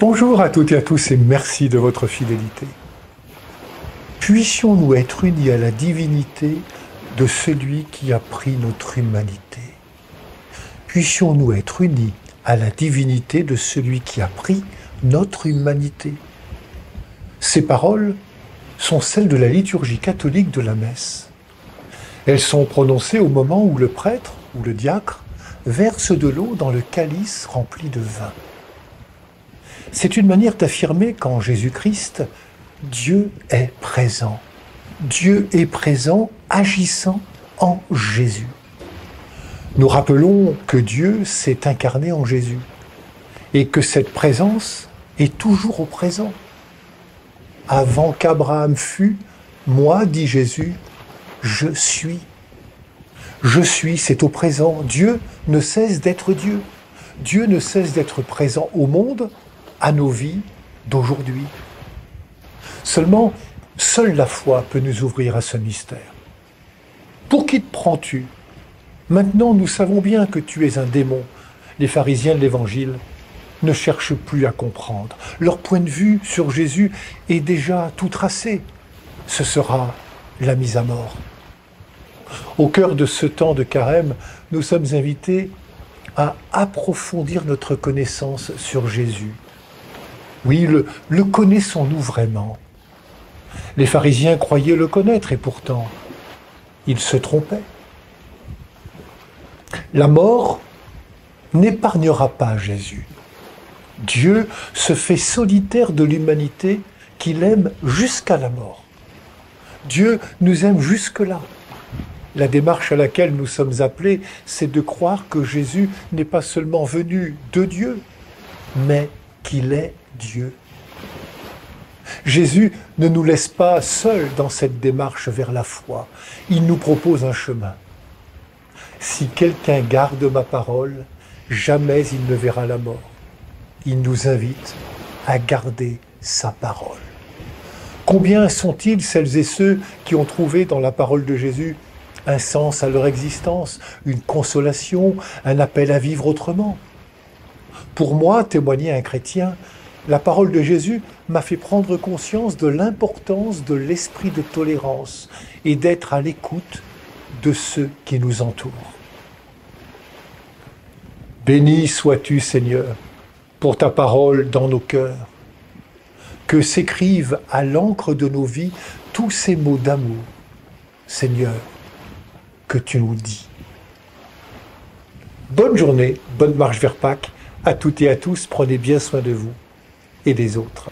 Bonjour à toutes et à tous et merci de votre fidélité. Puissions-nous être unis à la divinité de celui qui a pris notre humanité. Puissions-nous être unis à la divinité de celui qui a pris notre humanité. Ces paroles sont celles de la liturgie catholique de la messe. Elles sont prononcées au moment où le prêtre ou le diacre verse de l'eau dans le calice rempli de vin. C'est une manière d'affirmer qu'en Jésus-Christ, Dieu est présent. Dieu est présent, agissant en Jésus. Nous rappelons que Dieu s'est incarné en Jésus et que cette présence est toujours au présent. Avant qu'Abraham fût, moi, dit Jésus, je suis. Je suis, c'est au présent. Dieu ne cesse d'être Dieu. Dieu ne cesse d'être présent au monde, à nos vies d'aujourd'hui. Seulement, seule la foi peut nous ouvrir à ce mystère. Pour qui te prends-tu? Maintenant, nous savons bien que tu es un démon. Les pharisiens de l'Évangile ne cherchent plus à comprendre. Leur point de vue sur Jésus est déjà tout tracé. Ce sera la mise à mort. Au cœur de ce temps de carême, nous sommes invités à approfondir notre connaissance sur Jésus. Oui, le connaissons-nous vraiment? Les pharisiens croyaient le connaître et pourtant, ils se trompaient. La mort n'épargnera pas Jésus. Dieu se fait solitaire de l'humanité qu'il aime jusqu'à la mort. Dieu nous aime jusque-là. La démarche à laquelle nous sommes appelés, c'est de croire que Jésus n'est pas seulement venu de Dieu, mais qu'il est Dieu. Jésus ne nous laisse pas seuls dans cette démarche vers la foi. Il nous propose un chemin. Si quelqu'un garde ma parole, jamais il ne verra la mort. Il nous invite à garder sa parole. Combien sont-ils celles et ceux qui ont trouvé dans la parole de Jésus un sens à leur existence, une consolation, un appel à vivre autrement? Pour moi, témoignait un chrétien, la parole de Jésus m'a fait prendre conscience de l'importance de l'esprit de tolérance et d'être à l'écoute de ceux qui nous entourent. Béni sois-tu, Seigneur, pour ta parole dans nos cœurs. Que s'écrivent à l'encre de nos vies tous ces mots d'amour, Seigneur, que tu nous dis. Bonne journée, bonne marche vers Pâques. À toutes et à tous, prenez bien soin de vous et des autres.